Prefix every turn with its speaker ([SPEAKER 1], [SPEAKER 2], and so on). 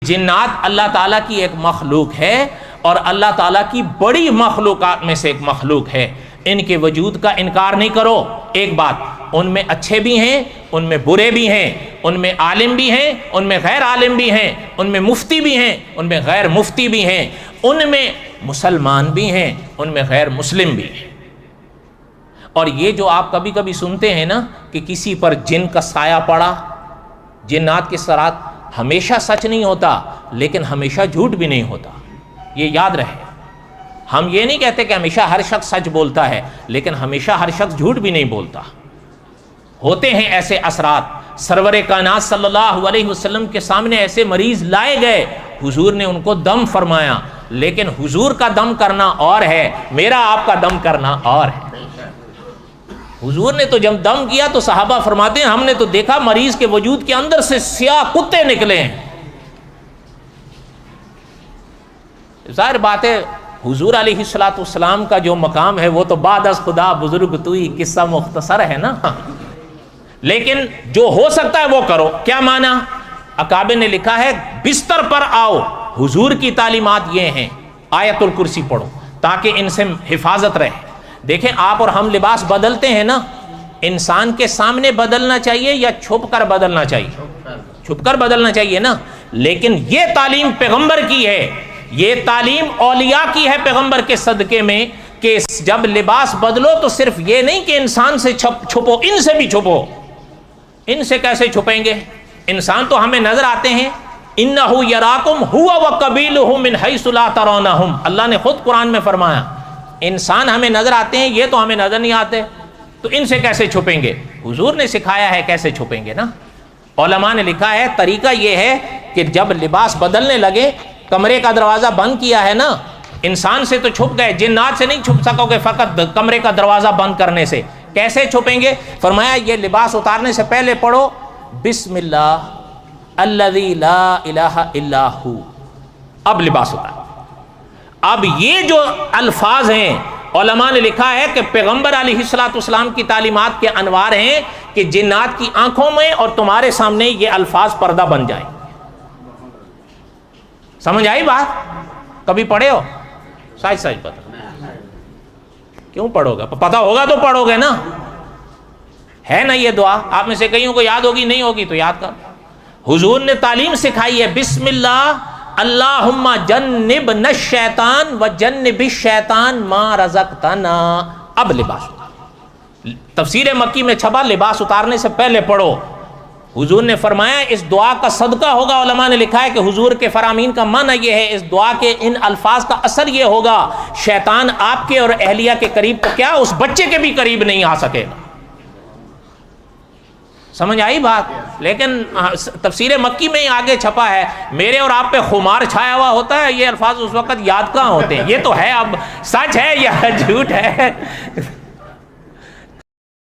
[SPEAKER 1] جنات اللہ تعالیٰ کی ایک مخلوق ہے اور اللہ تعالیٰ کی بڑی مخلوقات میں سے ایک مخلوق ہے. ان کے وجود کا انکار نہیں کرو. ایک بات، ان میں اچھے بھی ہیں، ان میں برے بھی ہیں، ان میں عالم بھی ہیں، ان میں غیر عالم بھی ہیں، ان میں مفتی بھی ہیں، ان میں غیر مفتی بھی ہیں، ان میں مسلمان بھی ہیں، ان میں غیر مسلم بھی ہیں. اور یہ جو آپ کبھی کبھی سنتے ہیں نا کہ کسی پر جن کا سایہ پڑا، جنات کے ساتھ ہمیشہ سچ نہیں ہوتا لیکن ہمیشہ جھوٹ بھی نہیں ہوتا. یہ یاد رہے. ہم یہ نہیں کہتے کہ ہمیشہ ہر شخص سچ بولتا ہے لیکن ہمیشہ ہر شخص جھوٹ بھی نہیں بولتا. ہوتے ہیں ایسے اثرات. سرور کائنات صلی اللہ علیہ وسلم کے سامنے ایسے مریض لائے گئے، حضور نے ان کو دم فرمایا، لیکن حضور کا دم کرنا اور ہے، میرا آپ کا دم کرنا اور ہے. حضور نے تو جب دم کیا تو صحابہ فرماتے ہیں ہم نے تو دیکھا مریض کے وجود کے اندر سے سیاہ کتے نکلے ہیں. ظاہر بات ہے حضور علیہ السلام کا جو مقام ہے وہ تو بعد از خدا بزرگ توئی، قصہ مختصر ہے نا. لیکن جو ہو سکتا ہے وہ کرو. کیا معنی؟ اکابر نے لکھا ہے بستر پر آؤ، حضور کی تعلیمات یہ ہیں، آیت الکرسی پڑھو تاکہ ان سے حفاظت رہے. دیکھیں آپ اور ہم لباس بدلتے ہیں نا، انسان کے سامنے بدلنا چاہیے یا چھپ کر بدلنا چاہیے؟ چھپ کر بدلنا چاہیے نا. لیکن یہ تعلیم پیغمبر کی ہے، یہ تعلیم اولیاء کی ہے پیغمبر کے صدقے میں کہ جب لباس بدلو تو صرف یہ نہیں کہ انسان سے چھپو، ان سے بھی چھپو. ان سے کیسے چھپیں گے؟ انسان تو ہمیں نظر آتے ہیں. اِنَّهُ يَرَاكُمْ هُوَ وَقَبِيلُهُ مِنْ حَيْثُ لَا تَرَوْنَهُمْ. اللہ نے خود قرآن میں فرمایا انسان ہمیں نظر آتے ہیں، یہ تو ہمیں نظر نہیں آتے، تو ان سے کیسے چھپیں گے؟ حضور نے سکھایا ہے کیسے چھپیں گے نا. علماء نے لکھا ہے طریقہ یہ ہے کہ جب لباس بدلنے لگے، کمرے کا دروازہ بند کیا ہے نا، انسان سے تو چھپ گئے، جنات سے نہیں چھپ سکو گے فقط کمرے کا دروازہ بند کرنے سے. کیسے چھپیں گے؟ فرمایا یہ لباس اتارنے سے پہلے پڑھو بسم اللہ الذی لا الہ الا ہو. اب لباس اتار. اب یہ جو الفاظ ہیں علماء نے لکھا ہے کہ پیغمبر علیہ السلام کی تعلیمات کے انوار ہیں کہ جنات کی آنکھوں میں اور تمہارے سامنے یہ الفاظ پردہ بن جائیں. سمجھ آئی بات؟ کبھی پڑھے ہو؟ سائز پتہ کیوں پڑھو گے؟ پتہ ہوگا تو پڑھو گے نا. ہے نا یہ دعا؟ آپ میں سے کئیوں کو یاد ہوگی، نہیں ہوگی تو یاد کر. حضور نے تعلیم سکھائی ہے بسم اللہ اللہم جنبنا الشیطان وجنب الشیطان ما رزقتنا. اب لباس تفسیر مکی میں چھپا لباس اتارنے سے پہلے پڑھو. حضور نے فرمایا اس دعا کا صدقہ ہوگا. علماء نے لکھا ہے کہ حضور کے فرامین کا معنی یہ ہے، اس دعا کے ان الفاظ کا اثر یہ ہوگا شیطان آپ کے اور اہلیہ کے قریب تو کیا اس بچے کے بھی قریب نہیں آ سکے گا. سمجھ آئی بات؟ لیکن تفسیر مکی میں ہی آگے چھپا ہے میرے اور آپ پہ خمار چھایا ہوا ہوتا ہے. یہ الفاظ اس وقت یاد کہاں ہوتے ہیں؟ یہ تو ہے اب سچ ہے یا جھوٹ ہے؟